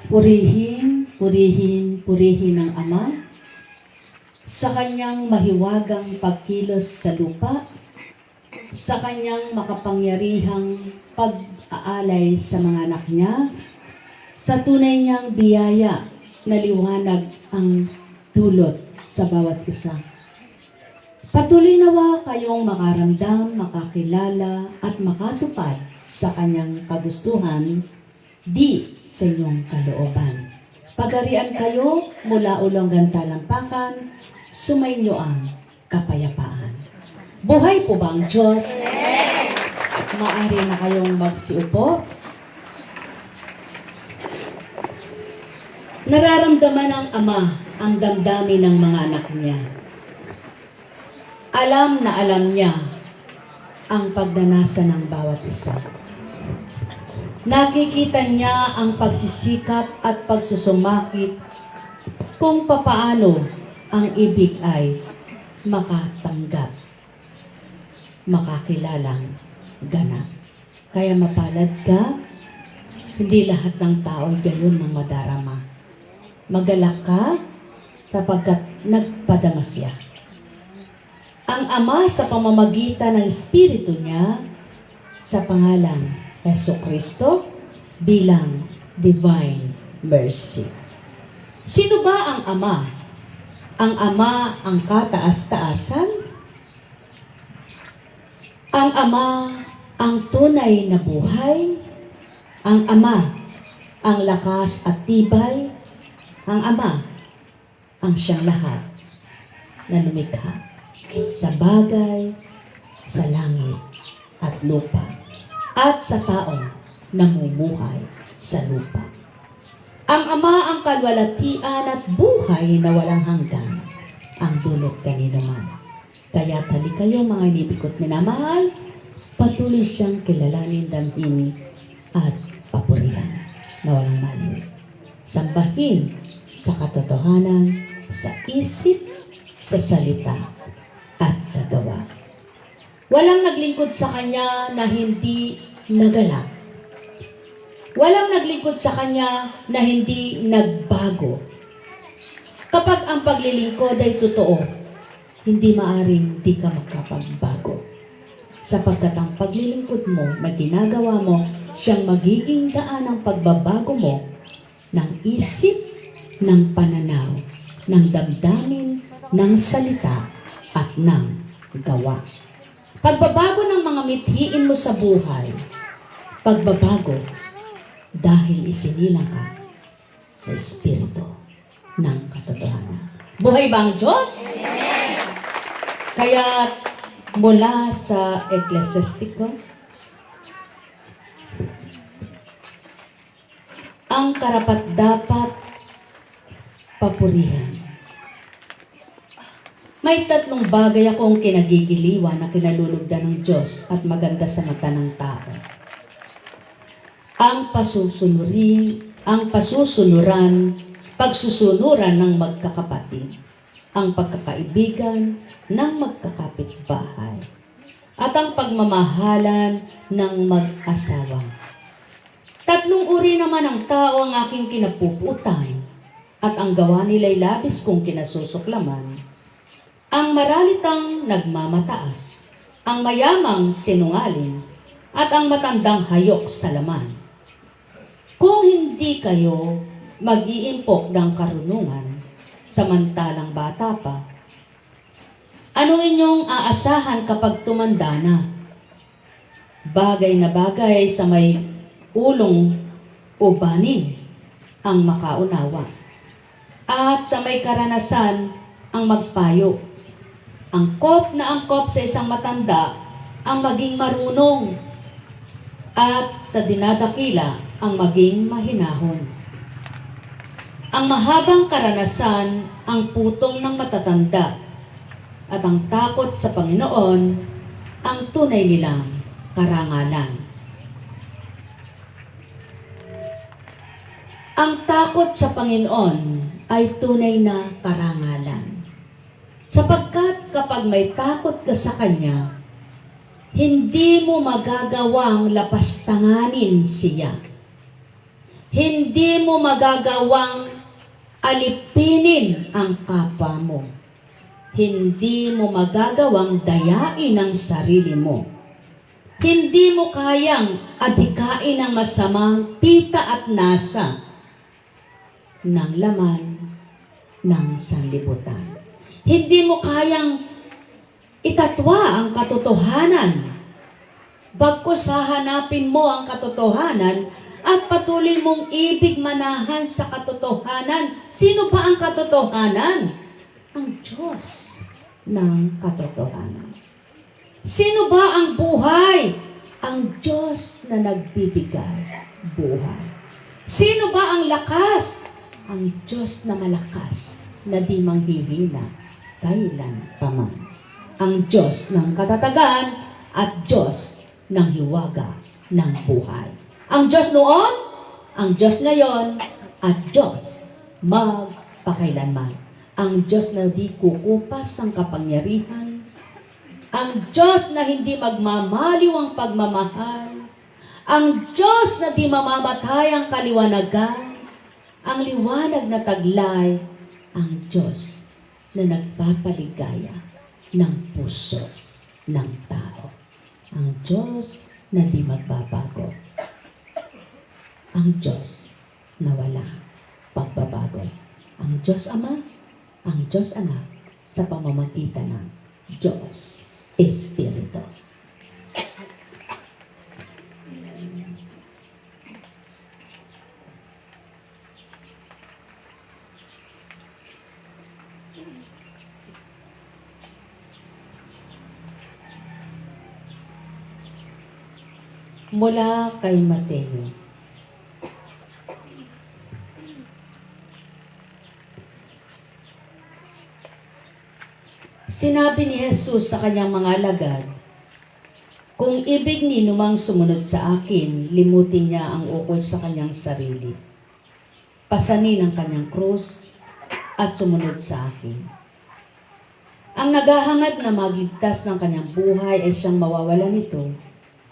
Purihin, purihin, purihin ang Ama sa kanyang mahiwagang pagkilos sa lupa, sa kanyang makapangyarihang pag-aalay sa mga anak niya, sa tunay niyang biyaya na liwanag ang dulot sa bawat isa. Patuloy nawa kayong makaramdam, makakilala at makatupad sa kanyang kagustuhan di sa inyong kalooban. Pagarian kayo mula ulong talampakan, sumainyo ang kapayapaan. Buhay po ba ang Diyos? Maaari na kayong magsiupo. Nararamdaman ng Ama ang damdamin ng mga anak niya. Alam na alam niya ang pagnanasa ng bawat isa. Nakikita niya ang pagsisikap at pagsusumakit kung papaano ang ibig ay makatanggap, makakilalang ganap. Kaya mapalad ka, hindi lahat ng tao ay gayon ng madarama. Magalak ka sapagkat nagpadama siya. Ang Ama sa pamamagitan ng Espiritu niya sa pangalan Jesucristo bilang Divine Mercy. Sino ba ang Ama? Ang Ama ang kataas-taasan? Ang Ama ang tunay na buhay? Ang Ama ang lakas at tibay? Ang Ama ang siyang lahat na lumikha sa bagay, sa langit at lupa, at sa taong namumuhay sa lupa. Ang Ama ang kalwalatian at buhay na walang hanggan, ang dulot kanino man. Kaya tali kayo mga inibig ko't minamahal, patuloy siyang kilalanin, damhin at papurihan na walang maliw. Sambahin sa katotohanan, sa isip, sa salita, at sa gawa. Walang naglingkod sa Kanya na hindi nagalak. Walang naglingkod sa Kanya na hindi nagbago. Kapag ang paglilingkod ay totoo, hindi maaring di ka magkapagbago. Sapagkat ang paglilingkod mo na ginagawa mo, siyang magiging daan ng pagbabago mo ng isip, ng pananaw, ng damdamin, ng salita, at ng gawa. Pagbabago ng mga mithiin mo sa buhay, pagbabago dahil isinilang ka sa Espiritu ng katotohanan. Buhay ba ang Diyos? Kaya mula sa Ecclesiastes, ang karapat-dapat papurihan. May tatlong bagay akong kinagigiliwan na kinalulugdan ng Diyos at maganda sa mata ng tao. Ang pagsusunuran ng magkakapatid, ang pagkakaibigan ng magkakapitbahay, at ang pagmamahalan ng mag-asawa. Tatlong uri naman ng tao ang aking kinapuputan, at ang gawa nila'y labis kong kinasusuklaman. Ang maralitang nagmamataas, ang mayamang sinungaling, at ang matandang hayok sa laman. Kung hindi kayo mag-iimpok ng karunungan samantalang bata pa? Ano inyong aasahan kapag tumanda na? Bagay na bagay sa may ulong o banin ang makaunawa. At sa may karanasan ang magpayo. Angkop na angkop sa isang matanda ang maging marunong. At sa dinadakila ang maging mahinahon. Ang mahabang karanasan ang putong ng matatanda at ang takot sa Panginoon ang tunay nilang karangalan. Ang takot sa Panginoon ay tunay na karangalan. Sapagkat kapag may takot ka sa Kanya, hindi mo magagawang lapastanganin siya. Hindi mo magagawang alipinin ang kapwa mo. Hindi mo magagawang dayain ang sarili mo. Hindi mo kayang adhikain ang masamang pita at nasa ng laman ng sanlibutan. Hindi mo kayang itatwa ang katotohanan. Bagkus hahanapin mo ang katotohanan at patuloy mong ibig manahan sa katotohanan. Sino ba ang katotohanan? Ang Diyos ng katotohanan. Sino ba ang buhay? Ang Diyos na nagbibigay buhay. Sino ba ang lakas? Ang Diyos na malakas na di manghihina kailan paman. Ang Diyos ng katatagan at Diyos ng hiwaga ng buhay. Ang Diyos noon, ang Diyos ngayon, at Diyos magpakailanman. Ang Diyos na di kukupas ang kapangyarihan. Ang Diyos na hindi magmamaliw ang pagmamahal. Ang Diyos na di mamamatay ang kaliwanagan. Ang liwanag na taglay. Ang Diyos na nagpapaligaya ng puso ng tao. Ang Diyos na di magbabago. Ang Diyos na wala pagbabago. Ang Diyos Ama, ang Diyos Anak, sa pamamagitan ng Diyos Espiritu. Mula kay Mateo. Sinabi ni Jesus sa kanyang mga alagad, "Kung ibig ninyo mang sumunod sa akin, limutin niya ang ukol sa kanyang sarili. Pasanin ang kanyang krus at sumunod sa akin. Ang naghahangad na magligtas ng kanyang buhay ay siyang mawawalan nito,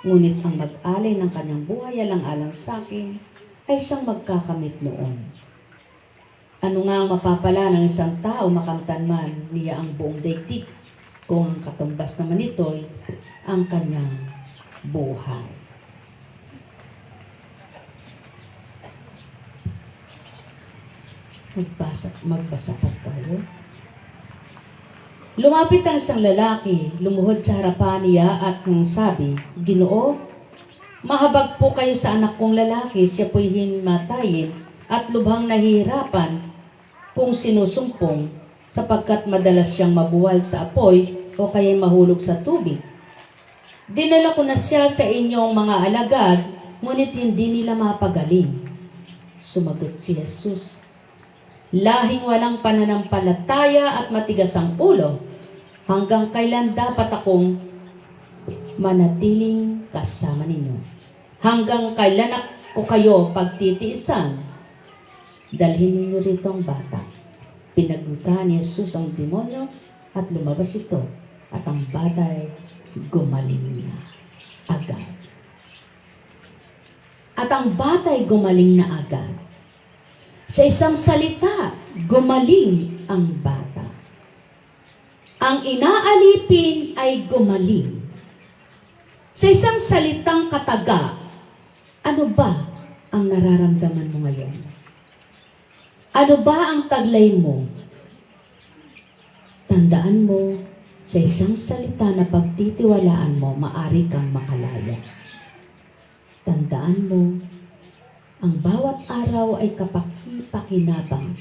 ngunit ang mag-alay ng kanyang buhay alang-alang sa akin ay siyang magkakamit noon. Ano nga ang mapapala ng isang tao makamtan man niya ang buong daigdig kung ang katumbas naman nito'y ang kanyang buhay." Magbasa pa tayo. Lumapit ang isang lalaki, lumuhod sa harapan niya at sabi, "Ginoo, mahabag po kayo sa anak kong lalaki, siya po'y hinmatayin at lubhang nahihirapan kung sinusumpong sapagkat madalas siyang mabuwal sa apoy o kaya'y mahulog sa tubig. Dinala ko na siya sa inyong mga alagad, ngunit hindi nila mapagaling." Sumagot si Jesus, "Lahing walang pananampalataya at matigas ang ulo, hanggang kailan dapat akong manatiling kasama ninyo? Hanggang kailan ko kayo pagtitiisan? Dalhin ninyo rito ang bata." Pinaglutaan ni Jesus ang demonyo at lumabas ito, at ang batay gumaling na agad. At ang batay gumaling na agad. Sa isang salita, gumaling ang bata. Ang inaalipin ay gumaling. Sa isang salitang kataga, ano ba ang nararamdaman mo ngayon? Ano ba ang taglay mo? Tandaan mo, sa isang salita na pagtitiwalaan mo, maari kang makalaya. Tandaan mo, ang bawat araw ay kapakipakinabang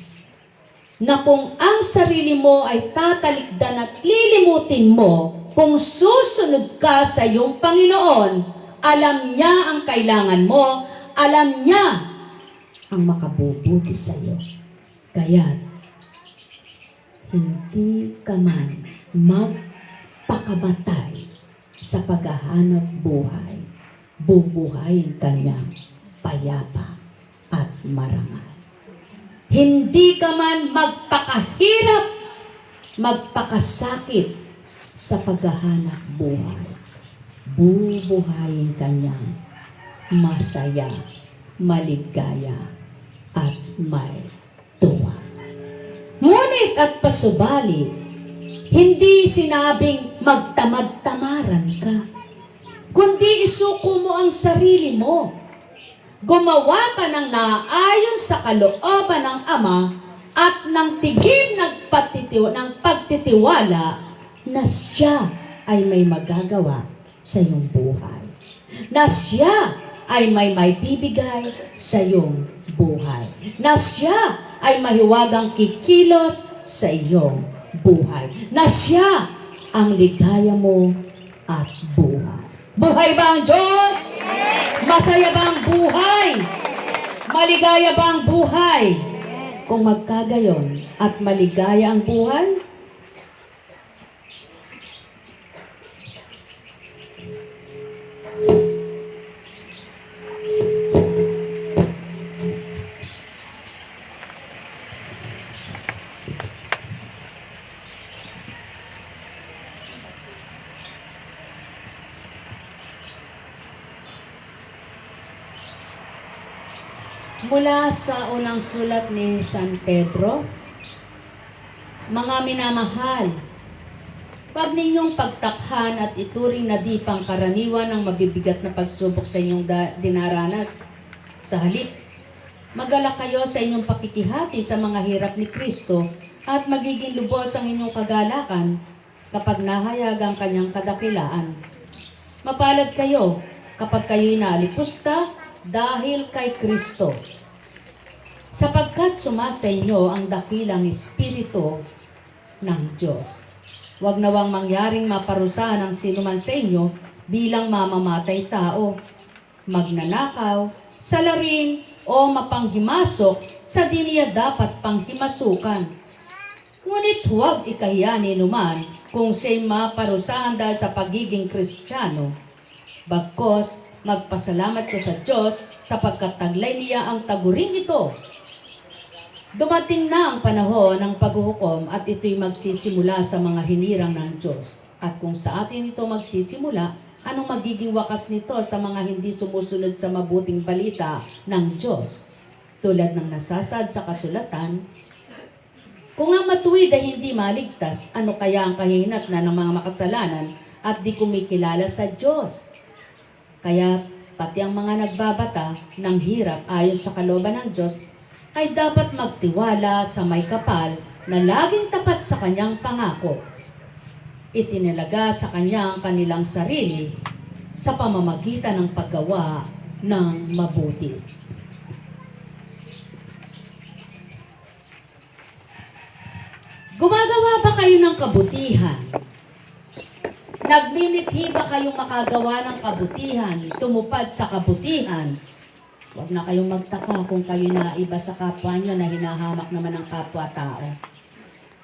na kung ang sarili mo ay tatalikdan at lilimutin mo, kung susunod ka sa iyong Panginoon, alam niya ang kailangan mo, alam niya ang makabubuti sa iyo. Kaya, hindi ka man magpakamatay sa paghahanap buhay, bubuhayin ka niyang payapa at marangal. Hindi ka man magpakahirap, magpakasakit sa paghahanap buhay, bubuhayin ka niyang masaya, maligaya, at may tuwa. Ngunit at pasubali, hindi sinabing magtamad-tamaran ka, kundi isuko mo ang sarili mo. Gumawa ka ng naaayon sa kalooban ng Ama at ng tigim ng pagtitiwala na siya ay may magagawa sa iyong buhay. Na siya ay may bibigay sa iyong buhay. Na siya ay mahiwagang kikilos sa iyong buhay. Na siya ang ligaya mo at buhay. Buhay ba ang Diyos? Masaya ba ang buhay? Maligaya ba ang buhay? Kung magkagayon at maligaya ang buhay, mula sa unang sulat ni San Pedro, mga minamahal, huwag ninyong pagtakhan at ituring na di pangkaraniwan ang mabibigat na pagsubok sa inyong dinaranas. Sa halip, magalak kayo sa inyong pakikihati sa mga hirap ni Kristo at magiging lubos ang inyong kagalakan kapag nahayag ang kanyang kadakilaan. Mapalad kayo kapag kayo'y naalipusta dahil kay Kristo, sapagkat sumasa inyo ang dakilang Espiritu ng Diyos. Huwag nawang mangyaring maparusahan ang sinuman sa inyo bilang mamamatay tao, magnanakaw, salarin, o mapanghimasok sa di niya dapat panghimasukan. Ngunit huwag ikahiya ni numan kung siya'y maparusahan dahil sa pagiging Kristiyano. Bagkos, magpasalamat siya sa Diyos sapagkat taglay niya ang taguring ito. Dumating na ang panahon ng paghuhukom at ito'y magsisimula sa mga hinirang ng Diyos. At kung sa atin ito magsisimula, anong magiging wakas nito sa mga hindi sumusunod sa mabuting balita ng Diyos? Tulad ng nasasad sa kasulatan, kung ang matuwid ay hindi maligtas, ano kaya ang kahihinatnan ng mga makasalanan at di kumikilala sa Diyos? Kaya pati ang mga nagbabata ng hirap ayon sa kalooban ng Diyos ay dapat magtiwala sa may kapal na laging tapat sa kanyang pangako. Itinalaga sa kanya ang kanilang sarili sa pamamagitan ng paggawa ng mabuti. Gumagawa ba kayo ng kabutihan? Nagmimithi ba kayong makagawa ng kabutihan, tumupad sa kabutihan? Huwag na kayong magtaka kung kayo naiba sa kapwa nyo na hinahamak naman ng kapwa-tao.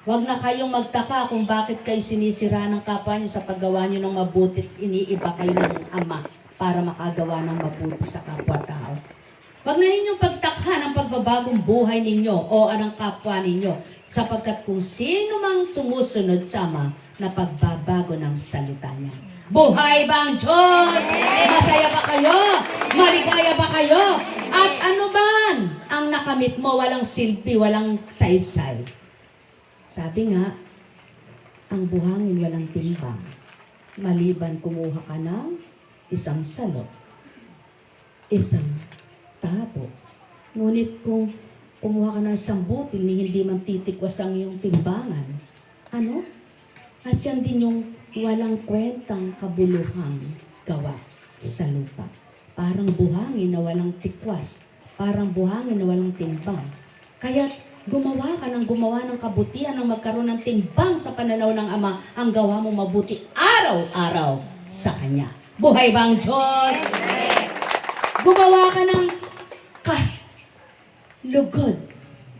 Huwag na kayong magtaka kung bakit kayo sinisira ng kapwa nyo sa paggawa nyo ng mabuti at iniiba kayo ng Ama para makagawa ng mabuti sa kapwa-tao. Huwag na ninyong pagtakhan ang pagbabagong buhay ninyo o anong kapwa ninyo sapagkat kung sino mang sumusunod sa Ama, na pagbabago ng salita niya. Buhay ba ang Diyos? Masaya ba kayo? Maligaya ba kayo? At ano man ang nakamit mo, walang silbi, walang saysay. Sabi nga, ang buhangin walang timbang. Maliban kumuha ka ng isang salot, isang tabo. Ngunit kung Kumuha ka ng isang butil ni hindi man titikwas ang iyong timbangan. Ano? At yan din yung walang kwentang kabuluhang gawa sa lupa. Parang buhangin na walang tikwas. Parang buhangin na walang timbang. Kaya gumawa ka ng gumawa ng kabutihan ng magkaroon ng timbang sa pananaw ng Ama, ang gawa mo mabuti araw-araw sa Kanya. Buhay ba ang Diyos? Gumawa ka ng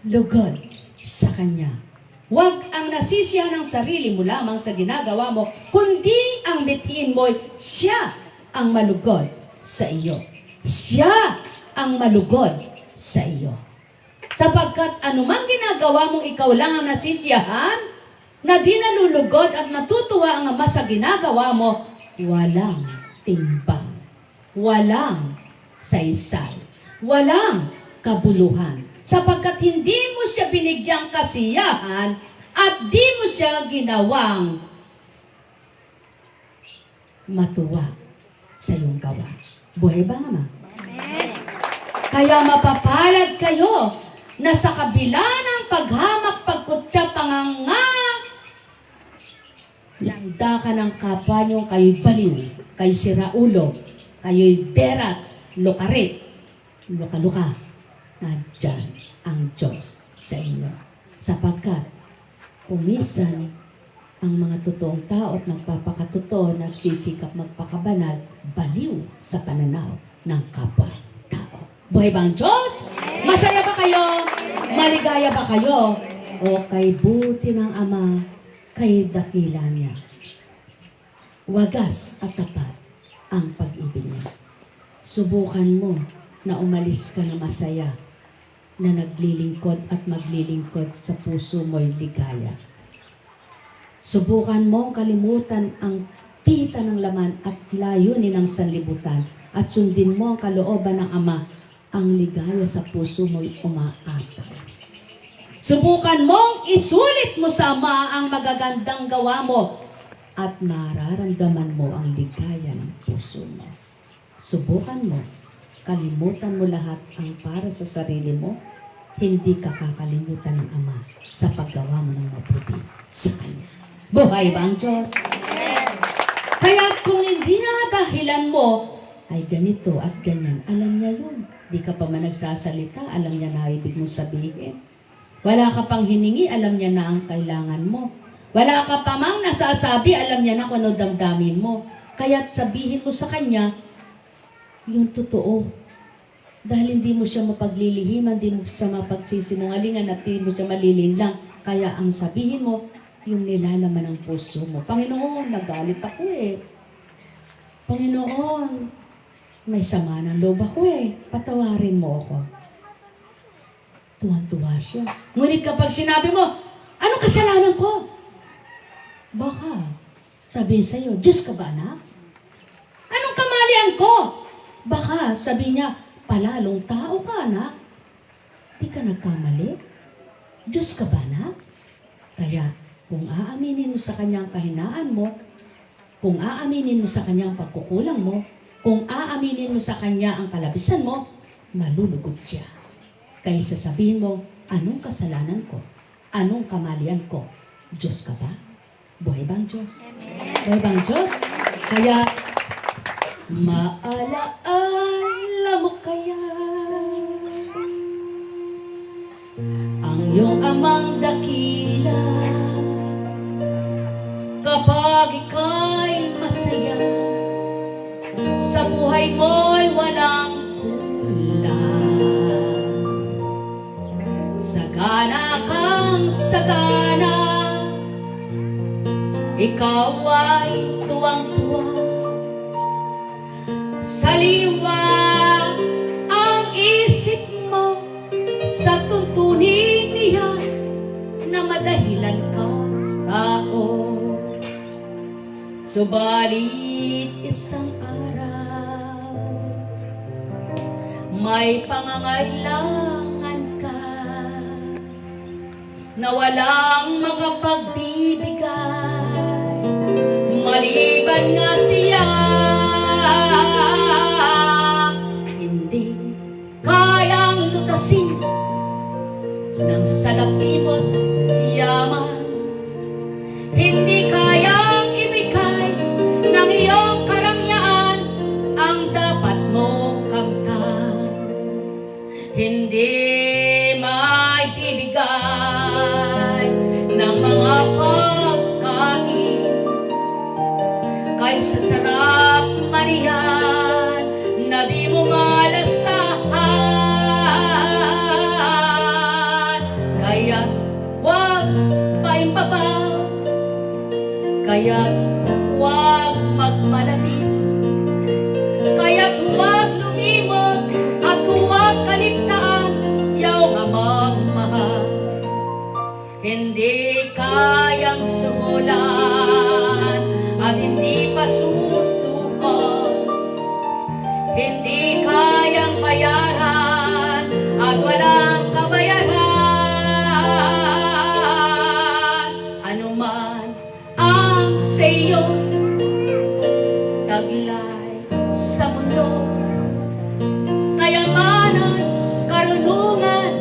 lugod sa Kanya. Huwag ang nasisiyahan ng sarili mo lamang sa ginagawa mo, kundi ang mithiin mo'y siya ang malugod sa iyo. Siya ang malugod sa iyo. Sapagkat anumang ginagawa mong ikaw lang ang nasisiyahan, na di nalulugod at natutuwa ang Ama sa ginagawa mo, walang timbang, walang saysay, walang kabuluhan. Sapagkat hindi mo siya binigyang kasiyahan at di mo siya ginawang matuwa sa iyong gawa. Buhay ba, Ama? Amen. Kaya mapapalad kayo na sa kabila ng paghamak, pagkutsa, panganga, landa ka ng kapwa nyo, kayo'y baliw, kayo'y siraulo, kayo'y berat, lukarit, luka-luka. Nandyan ang Diyos sa inyo. Sapagkat kumisan ang mga totoong tao at nagpapakatotoo, nagsisikap magpakabanal, baliw sa pananaw ng kapwa-tao. Buhay ba ang Diyos? Masaya ba kayo? Maligaya ba kayo? O kay buti ng Ama, kay dakila niya. Wagas at tapat ang pag-ibig niya. Subukan mo na umalis ka na masaya, na naglilingkod at maglilingkod sa puso mo'y ligaya. Subukan mo kalimutan ang pita ng laman at layunin ng sanlibutan at sundin mo ang kalooban ng Ama, ang ligaya sa puso mo'y umaataw. Subukan mong isulit mo sa Ama ang magagandang gawa mo at mararamdaman mo ang ligaya ng puso mo. Subukan mo, kalimutan mo lahat ang para sa sarili mo, hindi ka kakalimutan ng Ama sa paggawa mo ng mabuti sa Kanya. Buhay ba ang Diyos? Kaya kung hindi na dahilan mo, ay ganito at ganyan, alam niya yun. Di ka pa man nagsasalita, alam niya na ibig mo sabihin. Wala ka pang hiningi, alam niya na ang kailangan mo. Wala ka pa mang nasasabi, alam niya na kung ano damdamin mo. Kaya sabihin mo sa Kanya, yung totoo. Dahil hindi mo siya mapaglilihiman, hindi mo siya mapagsisinungalingan at hindi mo siya malilinlang. Kaya ang sabihin mo, yung nilalaman ng puso mo. Panginoon, nagalit ako eh. Panginoon, may sama ng loob ako eh. Patawarin mo ako. Tuwan-tuwa siya. Ngunit kapag sinabi mo, anong kasalanan ko? Baka, sabihin sa'yo, Diyos ka ba anak? Anong kamalian ko? Baka, sabi niya, palalong tao ka, anak. Di ka nagkamali. Diyos ka ba, anak? Kaya, kung aaminin mo sa Kanyang kahinaan mo, kung aaminin mo sa Kanyang pagkukulang mo, kung aaminin mo sa Kanya ang kalabisan mo, malulugod siya. Kaya sasabihin mo, anong kasalanan ko? Anong kamalian ko? Diyos ka ba? Buhay bang Diyos? Amen. Buhay bang Diyos? Kaya, maalaala mo kaya ang iyong Amang dakila kapag ika'y masaya sa buhay mo'y walang kulang. Sagana kang sagana, ikaw ay tuwang-tuwa. Saliwa ang isip mo sa tuntunin niya na madahilan ka tao. Subalit isang araw, may pangangailangan ka na walang makapagbibigay, maliban nga siya. Hindi kayang lutasin ng salapi mo't yaman. Hindi kayang ibigay ng iyong karangyaan ang dapat mong kamtan. Hindi may bibigay ng mga pagkain kaysa sarap manihan na di mo malasahan. Kaya't huwag paimbabaw, kaya't huwag magmalabis, kaya't huwag lumimot at huwag kaligtaan, yaong amang mahal. Hindi kayang suhulan at hindi pa susuko, hindi kayang bayaran at walang kabayaran. Anuman ang sa iyo taglay sa mundo, kayamanan, karunungan,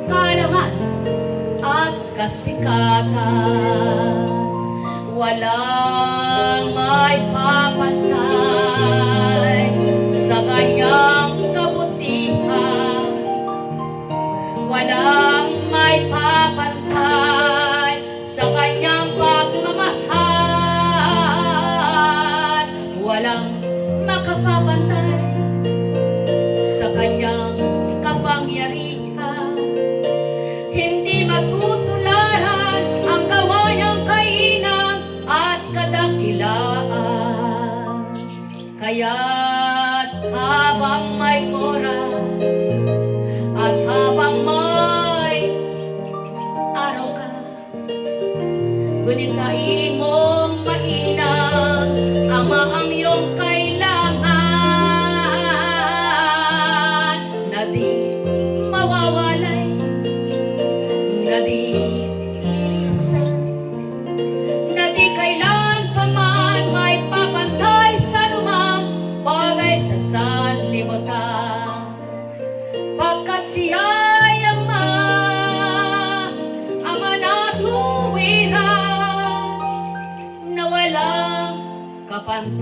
kaalaman at kasikatan, walang may papantay sa kanyang kabutihan, walang may papantay sa kanyang pagmamahal, walang makapapantay sa kanyang kapangyarihan. Hindi matutularan ang gawa niyang kainam at kadakilaan. Kaya't habang may oras at habang may araw ka, gunitain mong mainam Ama ang iyong kailangan, na di mawawalay, na di ilisan, na di kailan pa man may papantay sa lumang bagay sa sanlibutan. Pagkat siya'y Ama, Ama na tuwiran, na walang kapantay.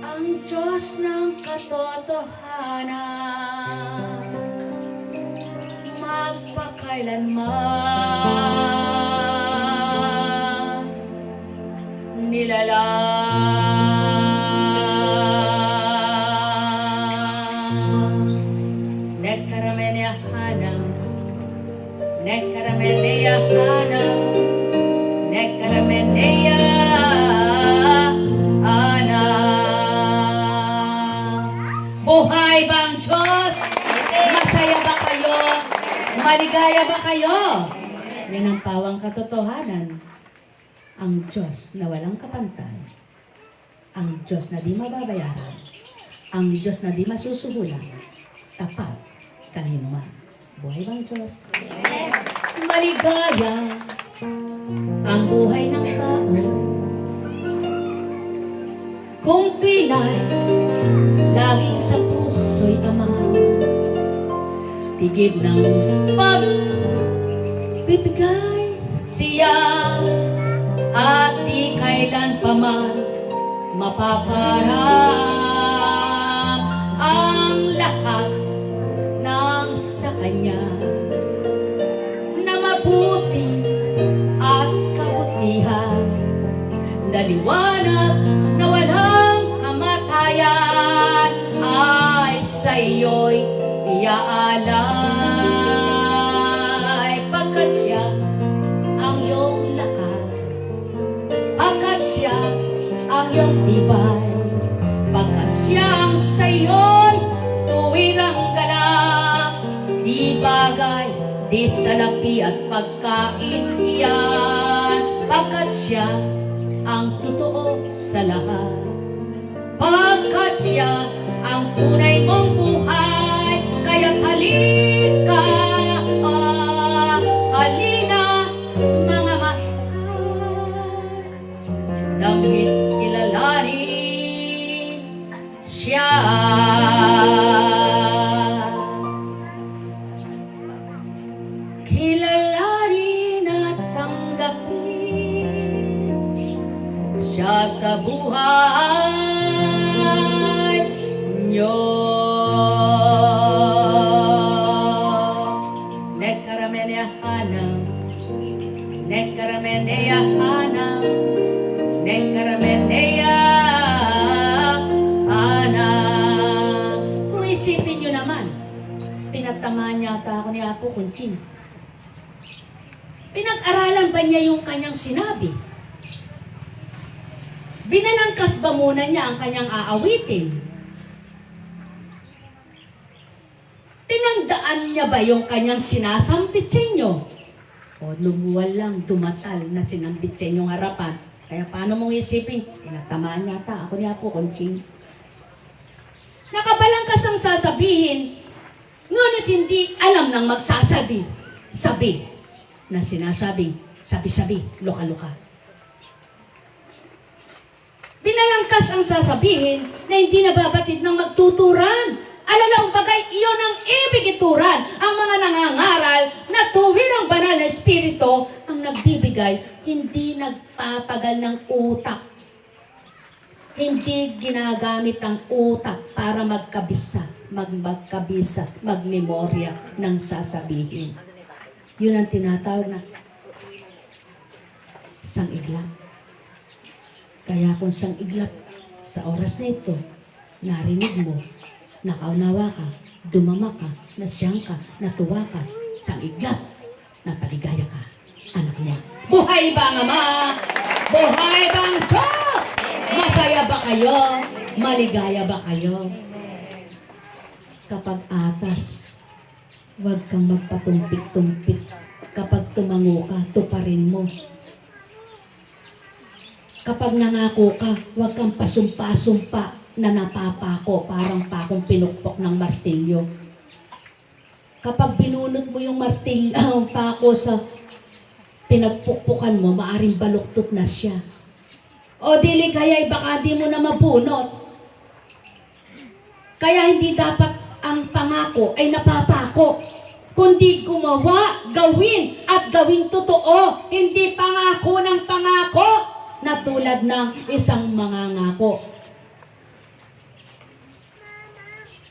Ang Diyos ng katotohanan, magpakailanman nilalang. Nekkaramenia hanam, nekkaramenia hanam, nekkaramenia hanam. Buhay bang Diyos? Masaya ba kayo? Maligaya ba kayo? Yan ang pawang katotohanan. Ang Diyos na walang kapantay. Ang Diyos na di mababayaran. Ang Diyos na di masusuhulan. Tapat kanino man. Buhay bang Diyos? Maligaya ang buhay ng tao kung pinay laging sa puso'y Ama. Tigib ng pagbibigay siya at di kailan pa man mapaparang ang lahat ng sa Kanya na mabuti at kabutihan, na liwanag na walang kamatayan ay sa iyo'y iaalay. Pagkat siya ang iyong lakas, pagkat siya ang iyong tibay, pagkat siya ang sa iyo'y tuwirang galak, di bagay, di salapi at pagkain iyan, pagkat siya ang totoo sa lahat, pagkat siya ang tunay mong buhay. Kaya't halika, halina mga mahal, damhit kilalanin siya. kilalanin at tanggapin siya sa buhay nyo. Nekarameneahanam, nekarameneahanam, nekarameneahanam. Kung isipin nyo naman, pinagtamaan yata ako ni Apo Kunching. Pinag-aralan ba niya yung kanyang sinabi? Binalangkas ba muna niya ang kanyang aawitin? Tinandaan niya ba yung kanyang sinasampit sa inyo? O lumuwal lang, dumatal na sinambit sa inyong harapan. Kaya paano mong isipin? Pinatamaan yata ako ni Apo Kunching. Nakabalangkas ang sasabihin, ngunit hindi alam ng magsasabi. Sabi na sinasabing, sabi-sabi, luka-luka. Binalangkas ang sasabihin na hindi nababatid ng magtuturan. Alalaong bagay, iyon ang ibig ituran. Ang mga nangangaral na tuwirang banal na espiritu ang nagbibigay, hindi nagpapagal ng utak. Hindi ginagamit ang utak para magkabisa, magmemorya ng sasabihin. Yun ang tinatawag na sang-iglap. Kaya kung sang-iglap sa oras na ito, narinig mo, nakaunawa ka, dumama ka, nasyang ka, natuwa ka, sang-iglap, napaligaya ka, anak niya. Buhay ba ang Ama? Buhay ba ang Diyos? Masaya ba kayo? Maligaya ba kayo? Kapag atas, huwag kang magpatumpik-tumpik. Kapag tumango ka, tuparin mo. Kapag nangako ka, huwag kang pasumpa-sumpa na napapako, parang pakong pinukpok ng martilyo. Kapag binunot mo yung martilyo, pako sa pinagpukpukan mo, maaring baluktot na siya. O dili kaya baka di mo na mabunot. Kaya hindi dapat ang pangako ay napapako, kundi gumawa, gawin, at gawing totoo. Hindi pangako ng pangako na tulad ng isang mangangako.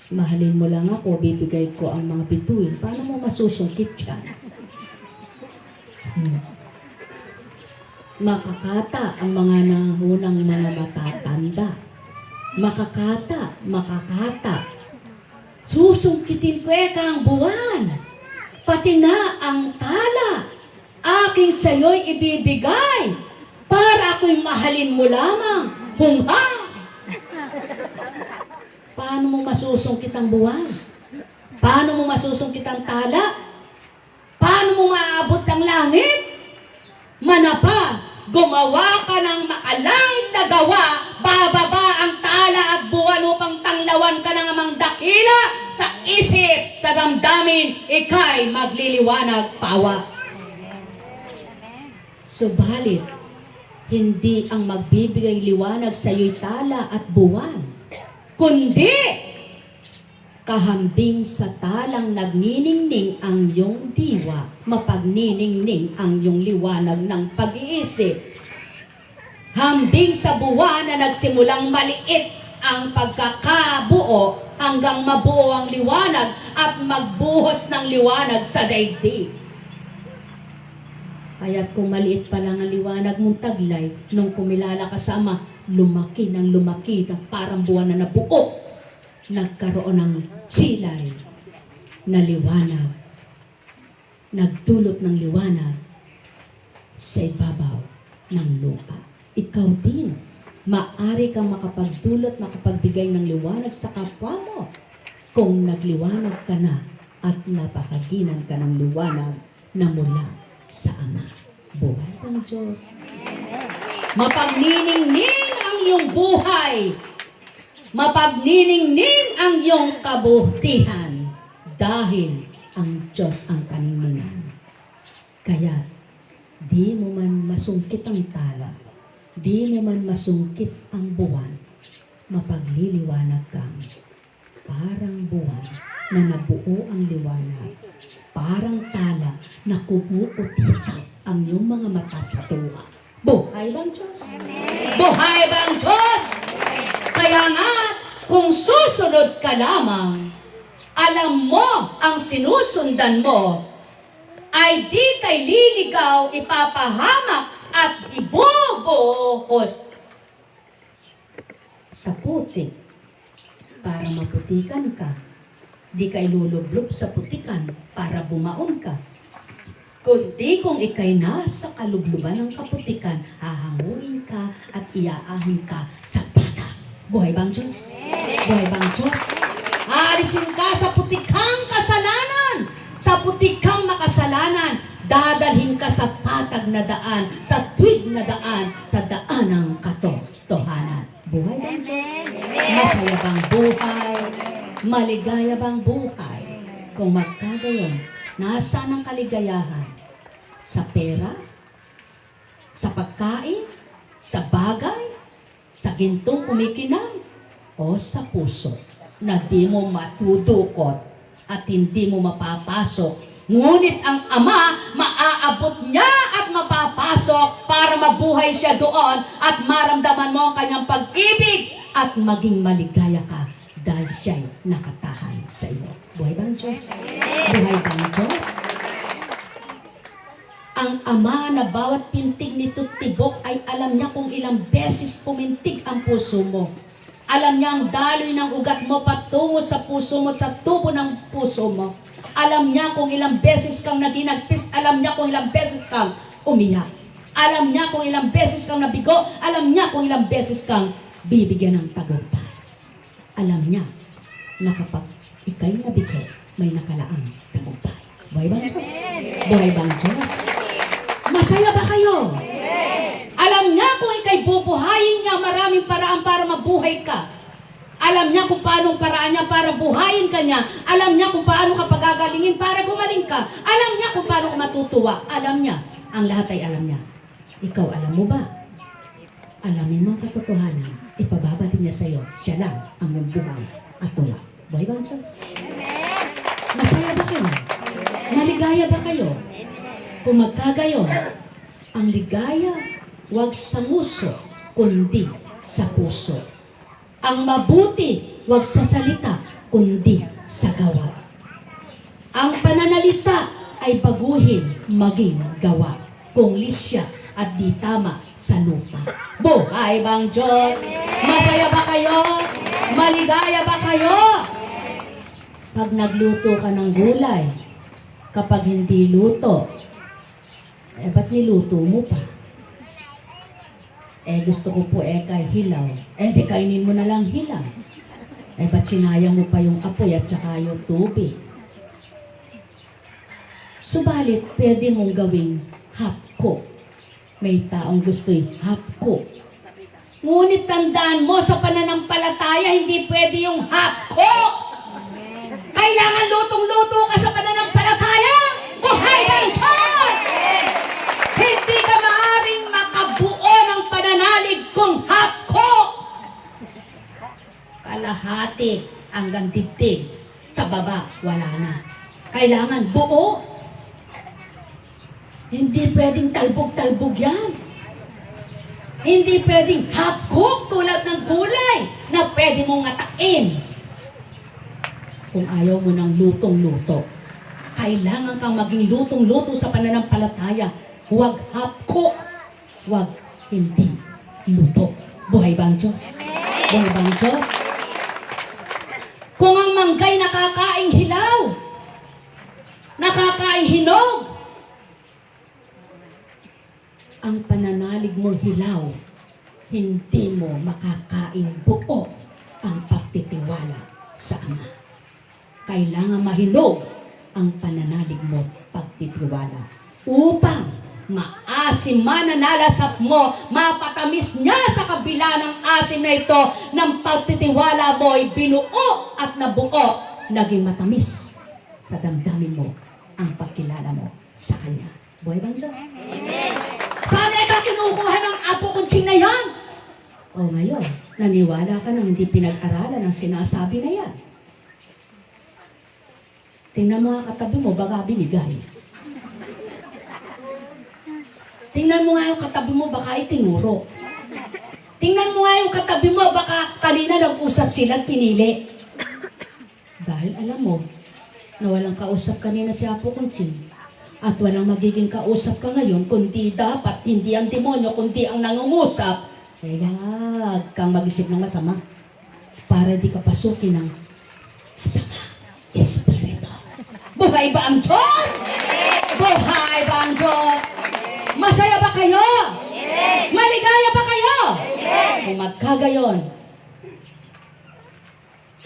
Mahalin mo lang ako, bibigay ko ang mga bituin. Paano mo masusungkit yan? Makakata ang mga nahunang mga matatanda. Makakata. Susungkitin ko ang buwan. Pati na ang tala. Aking sa'yo'y ibibigay. Para ako'y mahalin mo lamang. Bunghang! Paano mo masusungkit ang buwan? Paano mo masusungkit ang tala? Paano mo maaabot ang langit? Manapa, gumawa ka ng makalangit na gawa, bababa ang tala at buwan upang tanglawan ka ng amang dakila sa isip, sa damdamin, ika'y magliliwanag pawa. Subalit, hindi ang magbibigay liwanag sa iyo'y tala at buwan, kundi kahambing sa talang nagniningning ang iyong diwa, mapagniningning ang iyong liwanag ng pag-iisip. Hambing sa buwan na nagsimulang maliit ang pagkakabuo hanggang mabuo ang liwanag at magbuhos ng liwanag sa daigdig. Kaya't kung maliit pa lang ang liwanag mong taglay, nung kumilala ka sa Ama, lumaki na parang buwan na nabuo. Nagkaroon ng silay na liwanag. Nagdulot ng liwanag sa ibabaw ng lupa. Ikaw din, maaari kang makapagdulot, makapagbigay ng liwanag sa kapwa mo kung nagliwanag ka na at napakaginan ka ng liwanag na mula sa Ama. Buhay ang Diyos. Mapagniningning ang iyong buhay. Mapagniningning ang iyong kabutihan dahil ang Diyos ang kaninginan. Kaya, di mo man masungkit ang tala, di mo man masungkit ang buwan, mapagliliwanag kang parang buwan na nabuo ang liwanag, parang tala nakubo o titaw ang iyong mga mata sa tuwa. Buhay bang Diyos? Buhay bang Diyos? Kaya nga, kung susunod ka lamang, alam mo ang sinusundan mo, ay di kay liligaw, ipapahamak at ibubuhos sa putik para maputikan ka. Di kay lulublob sa putikan para bumaon ka. Kundi kung ikay nasa kalubluban ng kaputikan, hahanguin ka at iaahin ka sa patak. Buhay bang Diyos? Buhay bang Diyos? Aalisin ka sa putikang kasalanan. Sa putikang makasalanan, dadalhin ka sa patag na daan, sa tuwid na daan, sa daan ng katotohanan. Buhay bang Diyos? Masaya bang buhay? Maligaya bang buhay? Kung magkagayon, nasaan ang kaligayahan? Sa pera? Sa pagkain? Sa bagay? Sa gintong kumikinang? O sa puso na di mo matudukot at hindi mo mapapasok? Ngunit ang Ama, maaabot niya at mapapasok para mabuhay siya doon at maramdaman mo ang kanyang pag-ibig at maging maligaya ka dahil siya'y nakatahan sa iyo. Buhay bang Diyos? Buhay bang Diyos? Ang Ama na bawat pintig nito tibok ay alam niya kung ilang beses pumintig ang puso mo. Alam niya ang daloy ng ugat mo patungo sa puso mo at sa tubo ng puso mo. Alam niya kung ilang beses kang naginagpis. Alam niya kung ilang beses kang umiyak. Alam niya kung ilang beses kang nabigo. Alam niya kung ilang beses kang bibigyan ng tagumpay. Alam niya na kapag ikay nabigo, may nakalaang tagumpay. Buhay bang Diyos? Buhay bang Diyos? Masaya ba kayo? Alam niya kung ikay bubuhayin niya, maraming paraan para mabuhay ka. Alam niya kung paano paraan niya para buhayin ka niya. Alam niya kung paano ka pagagalingin para gumaling ka. Alam niya kung paano ka matutuwa. Alam niya. Ang lahat ay alam niya. Ikaw, alam mo ba? Alamin mo ang katotohanan. Ipababatid niya sa iyo. Siya lang ang mong buhay at tuwa. Buhay bang Diyos? Masaya ba kayo? Maligaya ba kayo? Kung magkagayon, ang ligaya, huwag sa nguso, kundi sa puso. Ang mabuti, huwag sa salita, kundi sa gawa. Ang pananalita ay baguhin, maging gawa. Kung lisya at di tama sa lupa. Buhay bang Diyos? Masaya ba kayo? Maligaya ba kayo? Pag nagluto ka ng gulay, kapag hindi luto, ba't niluto mo pa? Gusto ko po kay hilaw. Di kainin mo na lang hilaw. Ba't sinayang mo pa yung apoy at saka yung tubig? Subalit, pwede mong gawing half cook. May taong gusto'y half cook. Ngunit tandaan mo, sa pananampalataya, hindi pwede yung half cook. Kailangan lutong-luto ka sa pananampalataya. Buhay bang Diyos? Hindi ka maaaring makabuo ng pananalig kung half cook. Kalahati hanggang dibdib. Sa baba, wala na. Kailangan buo. Hindi pwedeng talbog-talbog yan. Hindi pwedeng half cook tulad ng gulay na pwede mong ngatain. Kung ayaw mo ng lutong-luto, kailangan kang maging lutong-luto sa pananampalataya. Huwag half cook. Huwag hindi luto. Buhay bang Diyos? Buhay bang Diyos? Kung ang manggay nakakaing hilaw, nakakaing hinog, ang pananalig mong hilaw, hindi mo makakain buo ang pagtitiwala sa Ama. Kailangan mahinog ang pananalig mo pagtitiwala upang maasim man ang nalasap mo, mapatamis niya sa kabila ng asim na ito ng pagtitiwala mo ay binuo at nabuo, naging matamis sa damdamin mo ang pagkilala mo sa Kanya. Buhay bang Diyos? Amen. Sana ka kinukuha ng apo kunching na yan. O ngayon, naniwala ka nang hindi pinag-aralan ang sinasabi na yan. Tingnan mo nga katabi mo, baka binigay. Tingnan mo nga yung katabi mo, baka itinuro. Tingnan mo nga yung katabi mo, baka kanina nag-usap sila at pinili. Dahil alam mo, na walang kausap kanina si Apo Kunching, at walang magiging kausap ka ngayon, kundi dapat hindi ang demonyo, kundi ang nangungusap, kaya huwag kang mag-isip ng masama para di ka pasukin ng masama espiritu. Buhay ba ang Diyos? Buhay ba ang Diyos? Masaya ba kayo? Maligaya ba kayo? Kung magkagayon,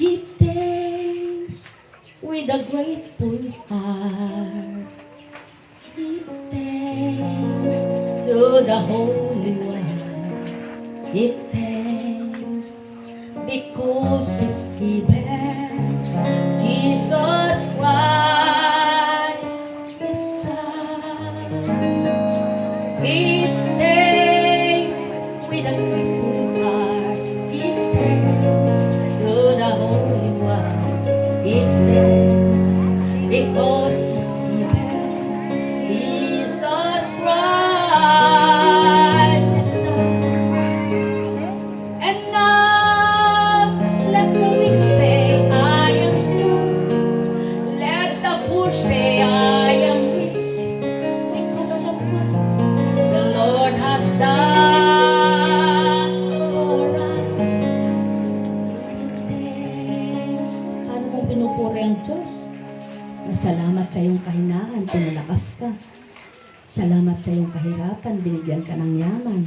give thanks with a grateful heart. Give thanks to the Holy One. Give thanks because He's given Jesus Christ, His Son. Give thanks with a grateful heart. Give thanks to the Holy One. Give thanks because He's given Jesus Christ, His Son. And now let the weak say, I am strong. Let the poor say, I am rich, because of what the Lord has done for us. Give thanks. Paano mo pinupuri ang Diyos? Salamat sa iyong kahinaan, pinalakas ka. Salamat sa iyong kahirapan, binigyan ka ng yaman.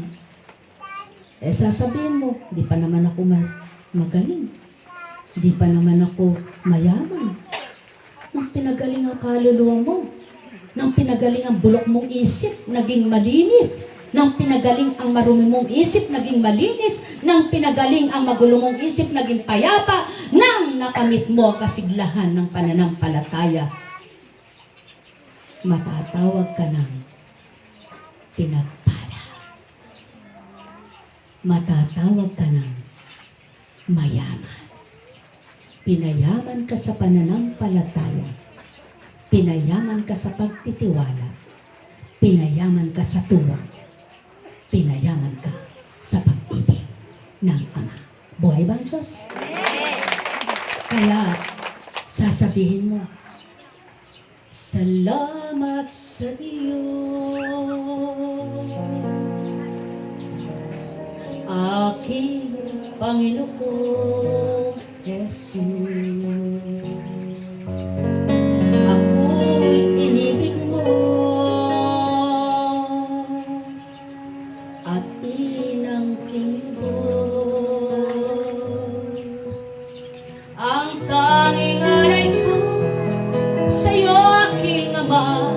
Sasabihin mo, di pa naman ako magaling. Di pa naman ako mayaman. Nang pinagaling ang kaluluwa mo, nang pinagaling ang bulok mong isip, naging malinis. Nang pinagaling ang marumi mong isip, naging malinis. Nang pinagaling ang magulo mong isip, naging payapa. Nang nakamit mo kasiglahan ng pananampalataya, matatawag ka ng pinagpala. Matatawag ka ng mayaman. Pinayaman ka sa pananampalataya. Pinayaman ka sa pagtitiwala. Pinayaman ka sa tuwa. Pinayaman ka sa pag-ibig ng Ama. Buhay ba ang Diyos? Kaya, sasabihin mo, salamat sa iyo, aking Panginoong Jesus. Ako'y inibig mo at inangking Diyos. Ang tanging alay ko sa'yo, aking Ama,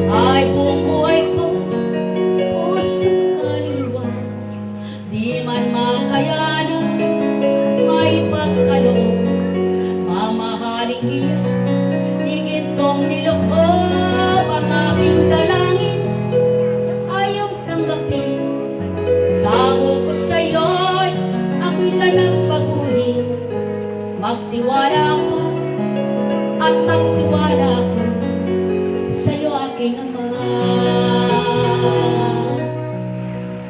ay buong buhay ko, pusong kaluluwa. Di man makayanan, may pagkaloob, mamahaling iyas, igintong niloob ang aking dalangin, ayaw tanggapin. Sango ko sa'yo'y ako'y ganang baguhin, magtiwala ako at magtiwala ako sa'yo, aking Ama.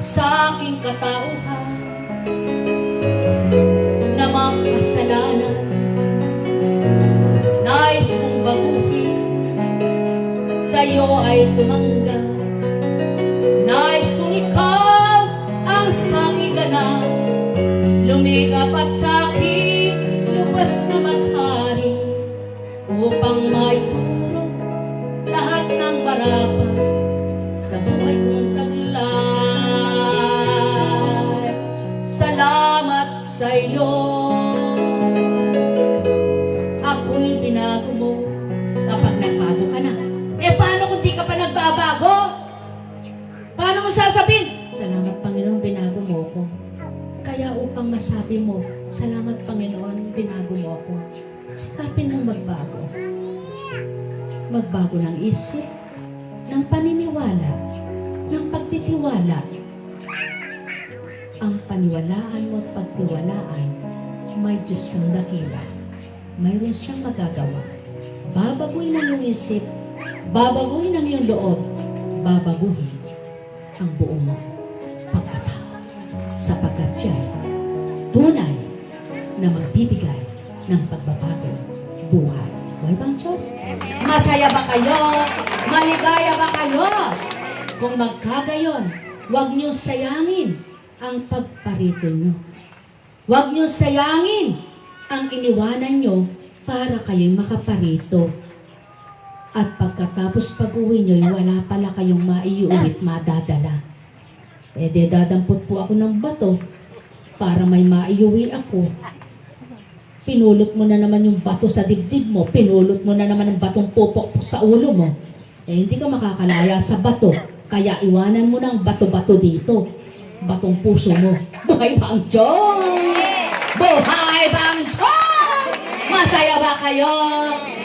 Sa aking katauhan na mga kasalanan, nais kong baguhin, sa'yo ay tumanggap. Nais kong ikaw ang sangiganap, lumikap at sa'king lubas na maghari, upang maituro lahat ng marapat sa buhay kong taglay. Salamat sa iyo, ako'y binago mo. Kapag nagbago ka na, paano kung di ka pa nagbabago? Paano mo sasabihin? Salamat Panginoon, binago mo ako. Kaya upang masabi mo, salamat Panginoon, binago mo ako, sikapin mong magbago. Magbago ng isip, ng paniniwala, ng pagtitiwala. Ang paniwalaan mo at pagtiwalaan, may Diyos kang dakila. Mayroon siyang magagawa. Babaguhin ang iyong isip, babaguhin ang iyong loob, babaguhin ang buong pagkatao. Sapagkat siya ay tunay na magbibigay ng pagbabagong buhay. Buhay bang Diyos? Masaya ba kayo? Maligaya ba kayo? Kung magkagayon, huwag niyo sayangin ang pagparito niyo. Huwag niyo sayangin ang iniwanan niyo para kayo'y makaparito. At pagkatapos pag-uwi niyo, wala pala kayong maiuwit, madadala. Eh, dadampot po ako ng bato para may maiuwi ako. Pinulot mo na naman yung bato sa dibdib mo. Pinulot mo na naman ang batong pupok sa ulo mo. Eh, hindi ka makakalaya sa bato. Kaya iwanan mo ng bato-bato dito. Batong puso mo. Buhay ba ang Diyos? Buhay ba ang Diyos? Masaya ba kayo?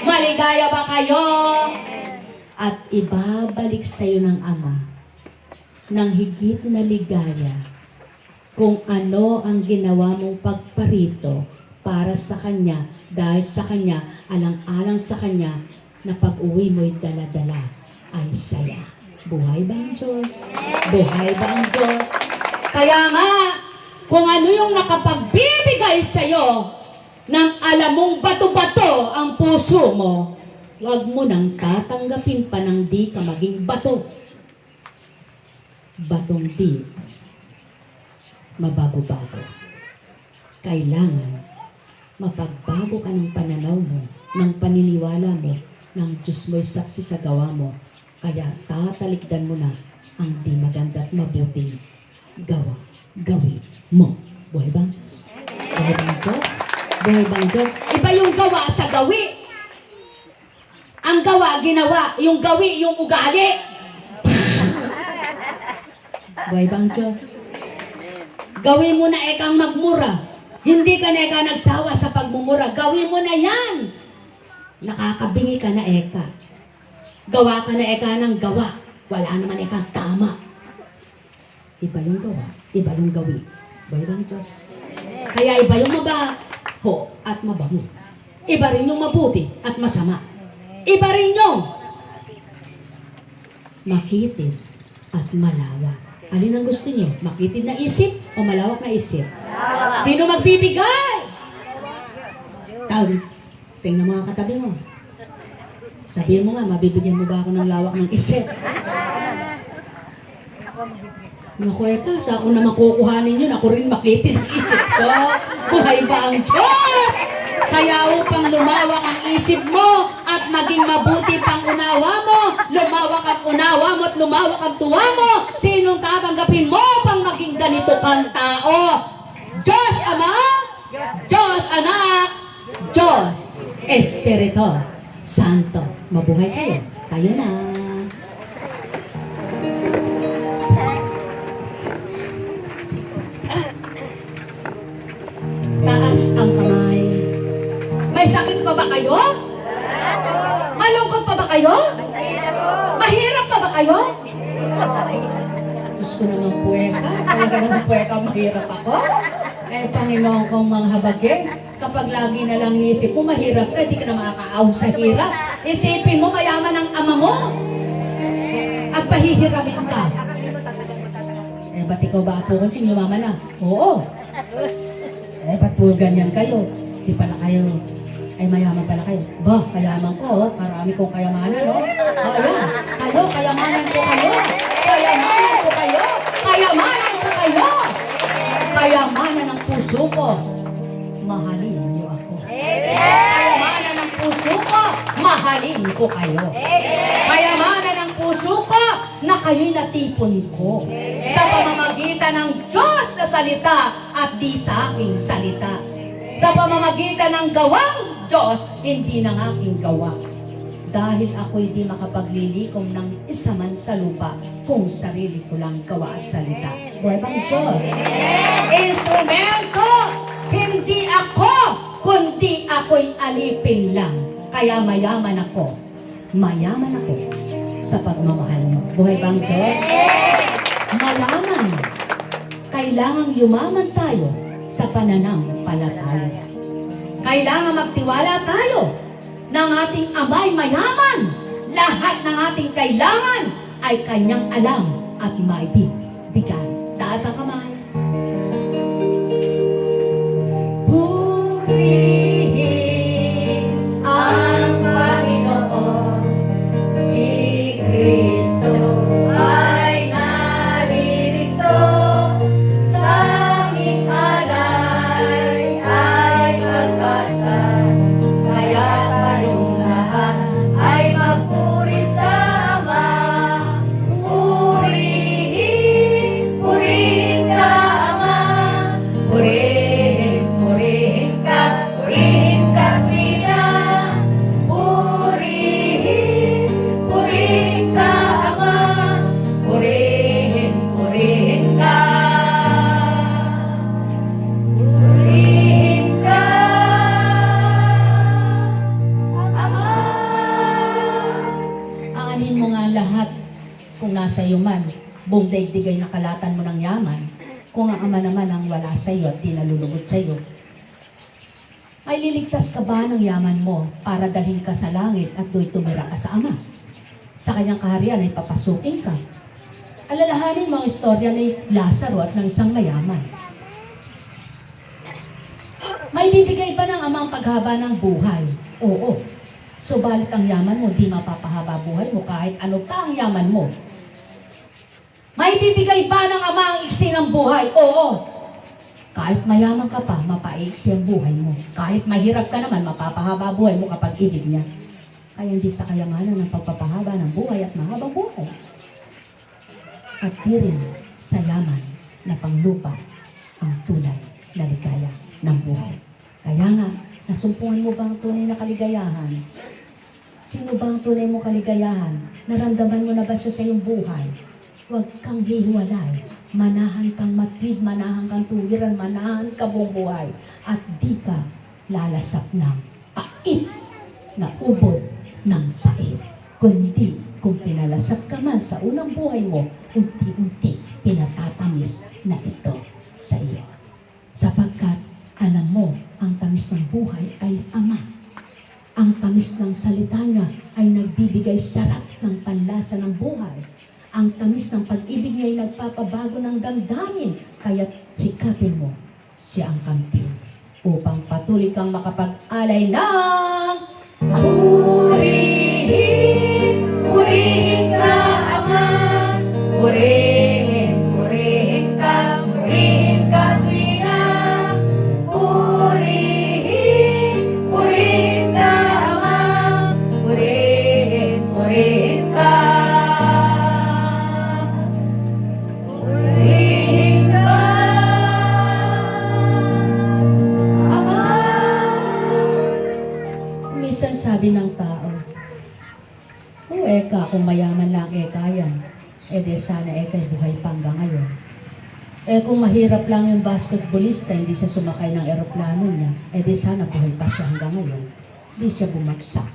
Maligaya ba kayo? At ibabalik sa iyo ng Ama ng higit na ligaya kung ano ang ginawa mong pagparito para sa Kanya, dahil sa Kanya, alang-alang sa Kanya, na pag-uwi mo'y dala-dala ay saya. Buhay ba ang Diyos? Buhay ba ang Diyos? Kaya nga, kung ano yung nakapagbibigay sa'yo ng alam mong bato-bato ang puso mo, huwag mo nang tatanggapin pa ng di ka maging bato. Batong di mabago-bago. Kailangan mapagbago ka ng pananaw mo, ng paniniwala mo, ng Diyos mo'y saksi sa gawa mo. Kaya tatalikdan mo na ang di maganda at mabuting gawin mo. Buhay bang Diyos? Buhay bang Diyos? Buhay bang Diyos? Iba yung gawa sa gawi. Ang gawa, ginawa. Yung gawi, yung ugali. Buhay bang Diyos? Gawin mo na ekang magmura. Hindi ka na eka nagsawa sa pagmumura. Gawin mo na yan. Nakakabingi ka na eka. Gawa ka na eka ng gawa. Wala naman eka tama. Iba yung gawa, iba yung gawi. Iba yung Diyos. Kaya iba yung mabaho at mabango. Iba rin yung mabuti at masama. Iba rin yung makitid at malawak. Alin ang gusto niyo? Makitid na isip o malawak na isip? Sino magbibigay? Tawag, tingnan mga katabi mo. Sabihin mo nga, mabibigyan mo ba ako ng lawak ng isip? Naku, eka, sa ako na makukuhanin yun, ako rin makitid ang isip ko. Buhay ba ang Diyos? Kaya upang lumawak ang isip mo at maging mabuti pang unawa mo, lumawak ang unawa mo at lumawak ang tuwa mo, sinong tatanggapin mo pang maging ganito kang tao? Diyos Ama, Diyos Anak, Diyos Espiritu Santo. Mabuhay kayo. Tayo na. Taas ang kamay. May sakit pa ba kayo? Malungkot pa ba kayo? Mahirap pa ba kayo? Diyos ko naman puweka. Talaga naman puweka, mahirap ako. Eh, Panginoon kong mga habagin, kapag lagi na lang inisip mo, mahirap ka, di ka na makakaaw sa hirap. Isipin mo, mayaman ang ama mo. At pahihiramin ka. Eh, ba't ikaw ba po kung sinumama na? Oo. Eh, ba't po ganyan kayo? Di pala kayo, ay mayaman pala kayo. Bah, kayaman ko, oh. Karami kong kayamanan, oh. Ayan, kayo, kayamanan ko kayo. Kayamanan ko kayo. Kayamanan ko kayo. Kayamanan ng puso ko. Mahalin niyo ako. Kayamanan ng puso ko. Mahalin ko kayo. Kayamanan ng puso ko na kayo'y natipon ko. Sa pamamagitan ng Diyos na salita at di sa aking salita. Sa pamamagitan ng gawang Diyos, hindi ng aking gawa. Dahil ako'y di makapaglilikom ng isa man sa lupa kung sarili ko lang gawa at salita. Buhay bang Diyos? Instrumento, hindi ako, kundi ako'y alipin lang. Kaya mayaman ako. Mayaman ako sa pagmamahal mo. Buhay bang Diyos? Malaman, kailangang yumaman tayo sa pananampalataya. Kailangan magtiwala tayo ng ating Ama'y mayaman. Lahat ng ating kailangan ay Kanyang alam at maibigay. Taas ang kamay. Purihin ang Panginoon, si Kristo ay naririto, tanging alay ay pag-asa, kaya tayong lahat ay magpuri sa Ama. Purihin, purihin ka, Ama, purihin, purihin ka, Pina. Purihin, purihin ka, Ama, purihin, purihin ka. Purihin ka, Ama. Aanin mo nga lahat kung nasa iyo man, buong daigdig ay nakalatan mo ng yaman. Kung ang Ama naman ang wala sa iyo at di nalulugod sa iyo, ay liligtas ka ba ng yaman mo para dalhin ka sa langit at do'y tumira ka sa Ama? Sa kanyang kaharian ay papasukin ka. Alalahanin mo ang istorya ni Lazaro at ng isang mayaman. May bibigay ba ng Ama ang paghaba ng buhay? Oo. Subalit ang yaman mo, di mapapahaba buhay mo kahit ano pa ang yaman mo. May bibigay ba ng Ama ang iksi ng buhay? Oo. Kahit mayaman ka pa, mapaiksi ang buhay mo. Kahit mahirap ka naman, mapapahaba buhay mo kapag ibig niya. Kaya hindi sa kayamanan ng pagpapahaba ng buhay at mahabang buhay. At di rin sa yaman na panglupa ang tunay na ligaya ng buhay. Kaya nga, nasumpungan mo ba ang tunay na kaligayahan? Sino ba ang tunay mo kaligayahan? Naramdaman mo na ba siya sa iyong buhay? Huwag kang hihiwalay. Manahan kang matwid, manahan kang tuwiran, manahan ka buong buhay. At di ka lalasap ng pait na ubod ng pait. Kundi kung pinalasap ka man sa unang buhay mo, unti-unti pinatatamis na ito sa iyo. Sapagkat alam mo, ang tamis ng buhay ay Ama. Ang tamis ng salita niya ay nagbibigay sarap ng panlasa ng buhay. Ang tamis ng pag-ibig niya ay nagpapabago ng damdamin, kaya't sikapin mo siya ang kamtin upang patuloy kang makapag-alay ng purihin, purihin ka, Ama, purihin, purihin ka, Pina. Purihin, purihin ka, Ama, purihin, purihin ka. Minsan sabi ng tao, eka, kung mayaman lang eka yan, di sana eka buhay pa hanggang ngayon. Kung mahirap lang yung basketballista, hindi siya sumakay ng eroplano niya, di sana buhay pa siya hanggang ngayon. Hindi siya bumagsak.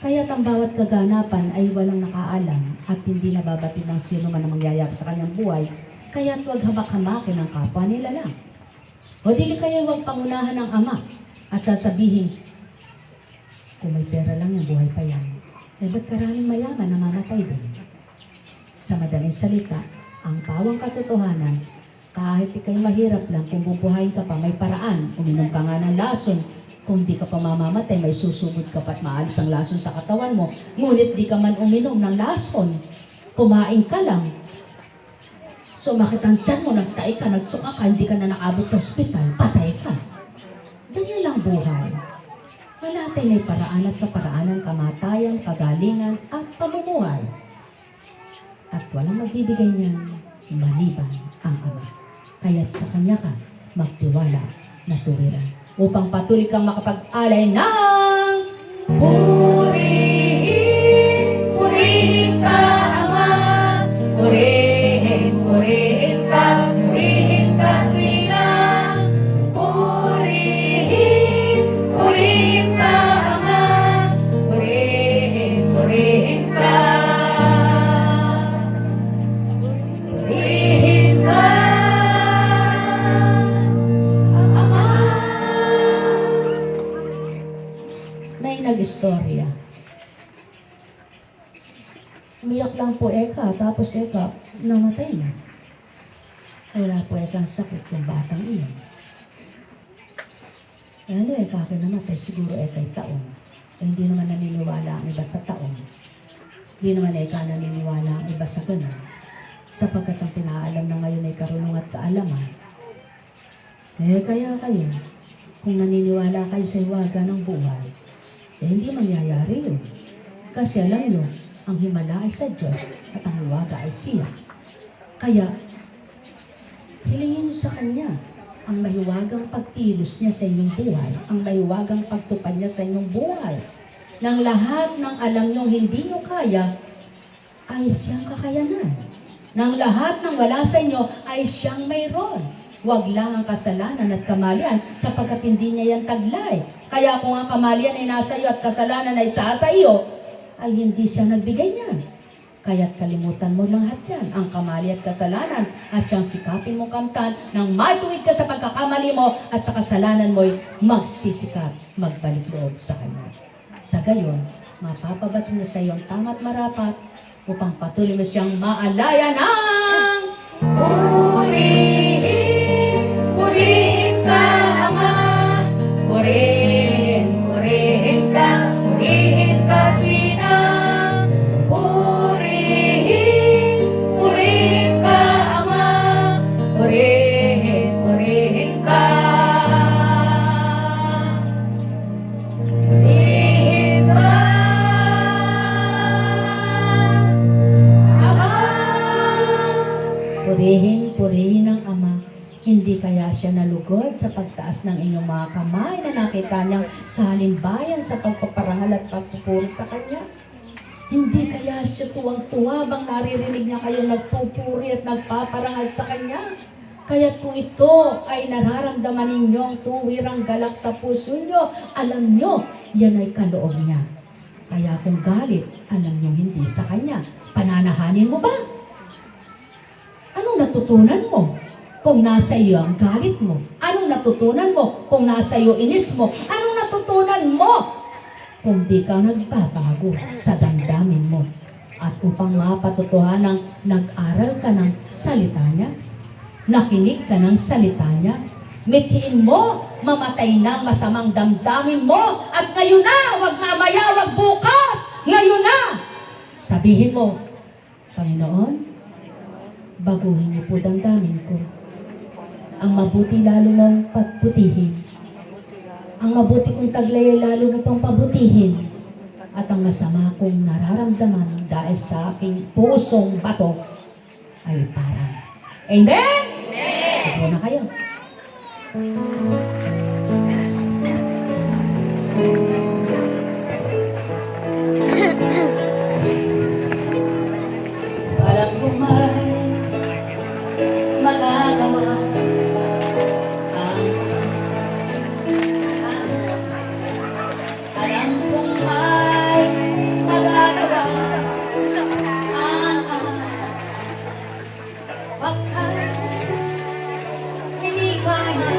Kaya't ang bawat kaganapan ay walang nakaalam at hindi nababatid ng sino man ang mangyayari sa kanyang buhay, kaya't huwag hamak-hamakin ang kapwa nila lang. O dili kayo huwag pangunahan ng Ama at sasabihin, kung may pera lang yung buhay pa yan, ba't karaming mayaman na mamatay din? Sa madaling salita, ang pawang katotohanan, kahit ikay mahirap lang, kung bubuhayin ka pa, may paraan. Uminom ka nga ng lason, kung di ka pa mamamatay, may susugod ka pa at maalis ang lason sa katawan mo. Ngunit di ka man uminom ng lason, kumain ka lang. So makita ang tiyan mo, nagtae ka, nagsuka ka, hindi ka na nakabot sa ospital, patay ka. Ganyan lang buhay. Wala tayo may paraan at kaparaanan, kamatayan, kagalingan, at pamumuhay. At walang magbibigay niyan, maliban ang Ama. Kaya't sa Kanya ka magtiwala na tuwiran. Upang patuloy kang makapag-alay ng purihin, purihin ka, Ama, purihin, purihin ka, Pina. Purihin, purihin ka, Ama, purihin, purihin ka. Purihin ka, Ama. May nag-istorya. Umiyak lang po Eka, tapos Eka, namatay na. Wala po Eka ang sakit yung batang iyon. Ano Eka ako namatay, siguro Eka'y taon. Hindi naman naniniwala ang iba sa taon. Hindi naman Eka naniniwala ang iba sa ganun. Sapagkat ang pinaalam na ngayon ay karunong at kaalaman. Kaya kayo, kung naniniwala kayo sa hiwaga ng buhay, hindi mangyayari yun. Kasi alam nyo, ang himala ay sa Diyos at ang hiwaga ay siya. Kaya, hilingin nyo sa Kanya ang mahiwagang pagkilos niya sa inyong buhay, ang mahiwagang pagtupad niya sa inyong buhay. Nang lahat ng alam nyo hindi nyo kaya, ay siyang kakayanan. Nang lahat ng wala sa inyo, ay siyang mayroon. Huwag lang ang kasalanan at kamalian, sapagkat hindi niya yan taglay. Kaya kung ang kamalian ay nasa iyo at kasalanan ay sa iyo, ay hindi siya nagbigay niyan. Kaya't kalimutan mo lang lahat yan, ang kamali at kasalanan, at siyang sikapin mo kamtan nang matuwid ka sa pagkakamali mo at sa kasalanan mo'y magsisikap, magbalik loob sa Kanya. Sa gayon, mapapabat niya sa iyong tama't marapat upang patuloy mo siyang maalaya ng purihin, purihin ka, Ama, purihin, purihin ka, Pinang, purihin, purihin ka, Ama, purihin, purihin ka. Purihin ka, Ama. Purihin ang Ama. Hindi kaya siya nalugod sa pagtaas ng inyong mga kamay na nakita niyang sa halimbayan sa pagpaparangal at pagpupuri sa Kanya? Hindi kaya siya tuwang-tuwa bang naririnig niya kayong nagpupuri at nagpaparangal sa Kanya? Kaya kung ito ay nararamdaman ninyong tuwirang galak sa puso niyo, alam niyo, yan ay kaloob niya. Kaya kung galit, alam niyo hindi sa Kanya. Pananahanin mo ba? Anong natutunan mo kung nasa iyo ang galit mo? Anong natutunan mo kung nasa iyo inis mo? Anong natutunan mo kung di ka nagbabago sa damdamin mo? At upang mapatotohanang nag-aral ka ng salita niya, nakinig ka ng salita niya, mithiin mo, mamatay na masamang damdamin mo, at ngayon na, wag mamaya, wag bukas, ngayon na! Sabihin mo, Panginoon, baguhin niyo po damdamin ko. Ang mabuti lalo mong pagputihin. Ang mabuti kong taglay ay lalo mo pang pabutihin. At ang masama kong nararamdaman dahil sa aking pusong bato ay parang. Amen? Amen! Upo na kayo. Parang kumay magagawa alam kong may magagawa pagkat hindi kaya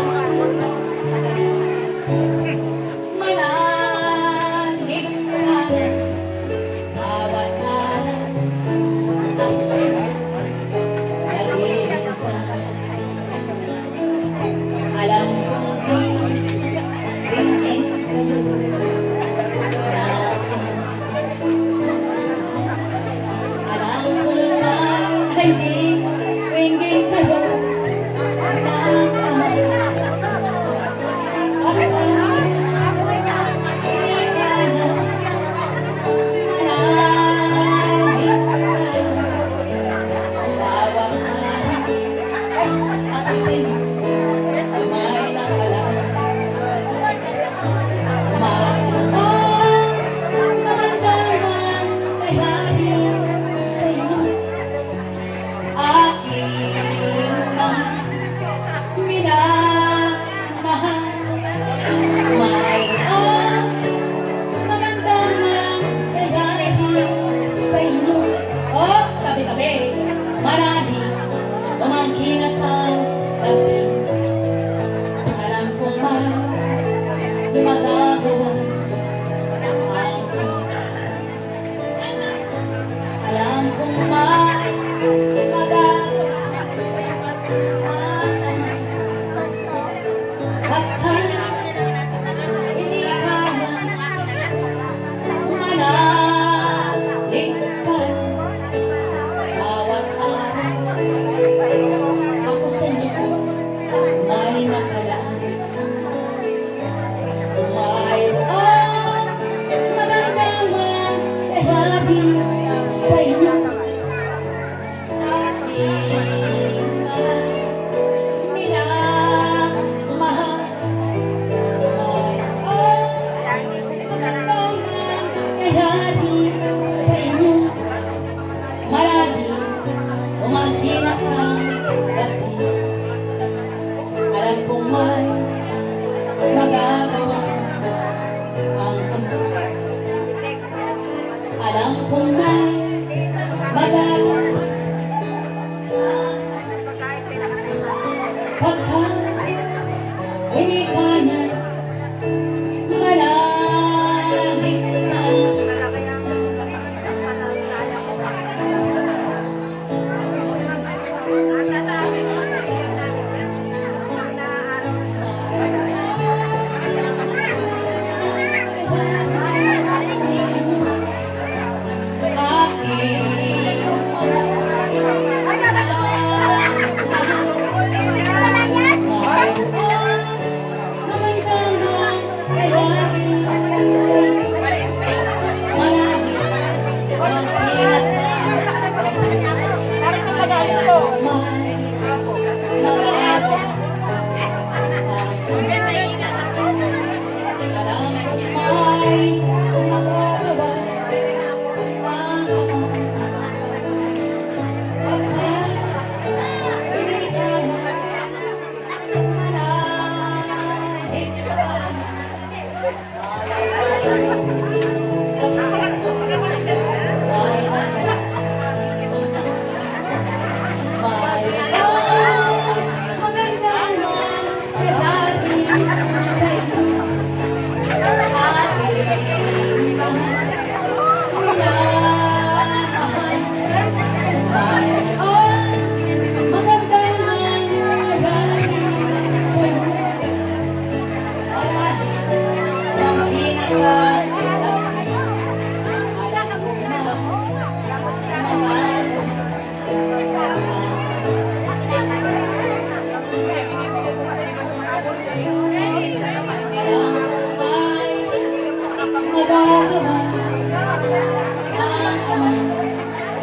kahari sa inyo. Marami umaghirap ng gabi. Alam kong may magagawa ang ama. Alam kong may magagawa pagka hindi ka na malalim na.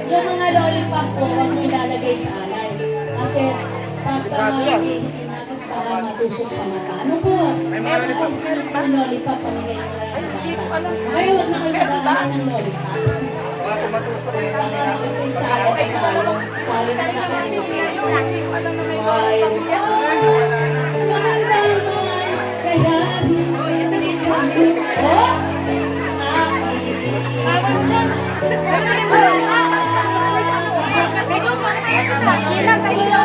Yung mga lollipop po, huwag mo ilalagay sa alay. Kasi pagka hihinagas para matusok sa mata. Ano po? Alis na yung lollipop, pamigay mo lang sa mata. Ngayon, huwag na kayo maghahanap ng lollipop. Baka makipag-sala pa tayo. Sali na nakabuti. Ay, maganda man, kaya sa oh! Sila kayo!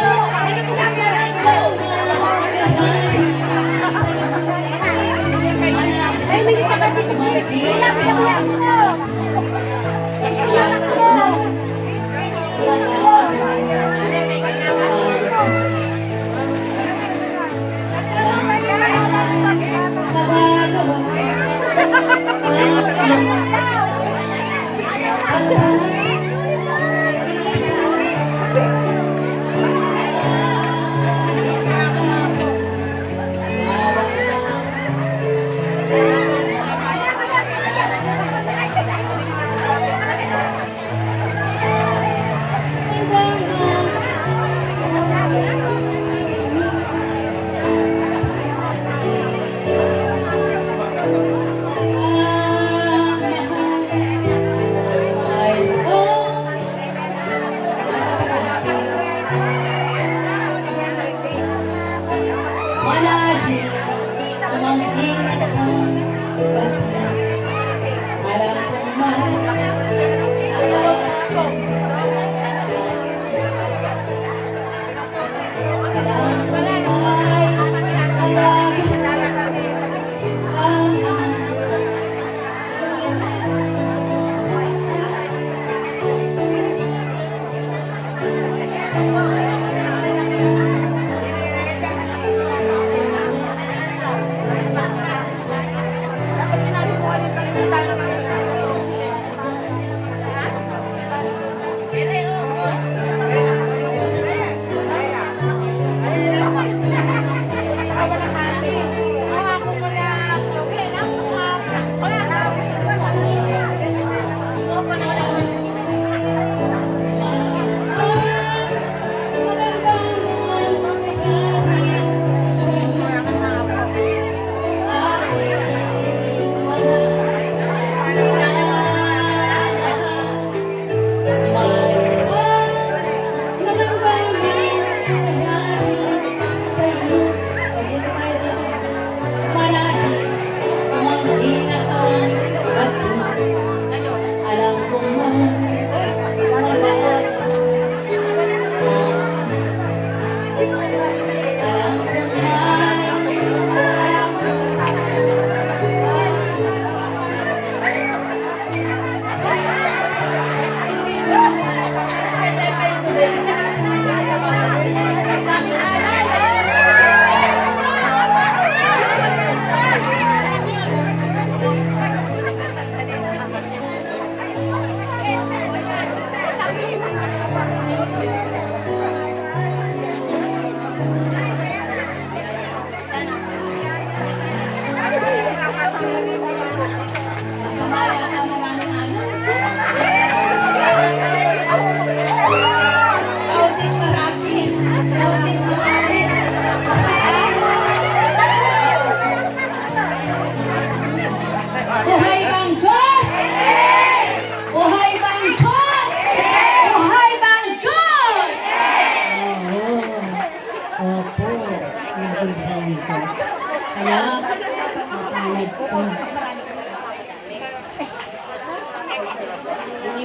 Ay, may kapatid ko. Sila kayo! Sila kayo!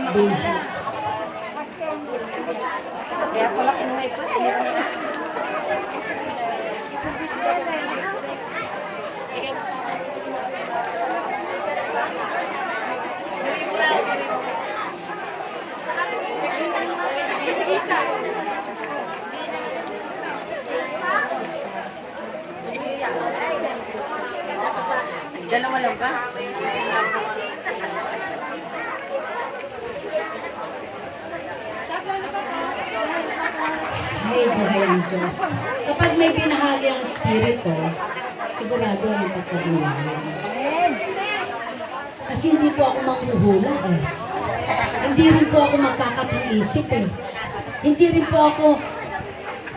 Buhay. Kaya pala kinuhay ko. Dalawa lang ba? Ay, buhay ang Diyos. Kapag may binahagi ang Espiritu, sigurado ang pagkabuhay. Kasi hindi po ako manghuhula eh. Hindi rin po ako magkakatang-isip eh. Hindi rin po ako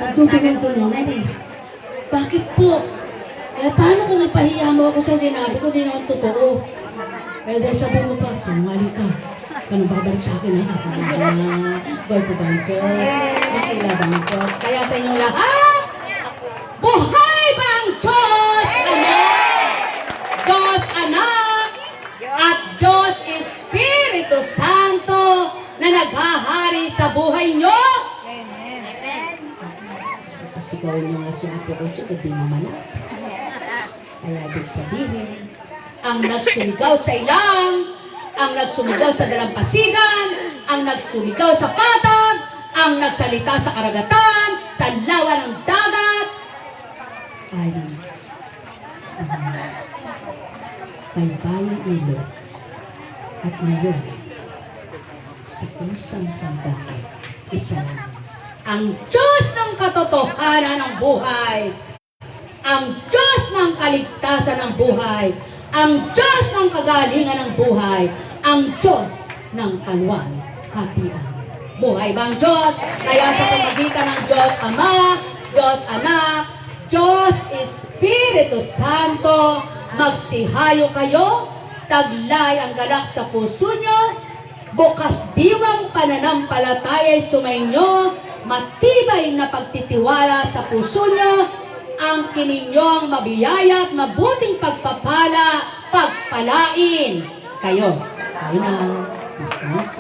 magdudunong-dununan eh. Bakit po? Eh, paano kung ipahiya mo ako sa sinabi ko, di naman totoo? Eh, dahil sabi mo pa, sinungaling ka. Kanong babalik sa akin ay boy po ba ang Diyos? Nakila ba ang Diyos? Kaya sa inyong lahat, buhay ba ang Diyos? Amen! Diyos Anak at Diyos Espiritu Santo na naghahari sa buhay nyo. Pasigawin nyo nga si Apo ko siya, hindi mamala. Kaya ibig sabihin, ang nagsumigaw sa ilang, ang nagsumigaw sa dalampasigan, ang nagsumigaw sa patag, ang nagsalita sa karagatan, sa lawa ng dagat, ay baybayang ilog. At ngayon, sa kusang sandali, isa lang. Ang Diyos ng katotohanan ng buhay, ang Diyos ng kaligtasan ng buhay, ang Diyos ng kagalingan ng buhay, ang Diyos ng kaluwalhatian. Buhay bang Diyos? Kaya sa pamagitan ng Diyos Ama, Diyos Anak, Diyos Espiritu Santo, magsihayo kayo, taglay ang galak sa puso nyo, bukas diwang pananampalataya ay sumainyo, matibay na pagtitiwala sa puso nyo, ang kininyong mabiyaya at mabuting pagpapala, pagpalain kayo. Kayo na. Mas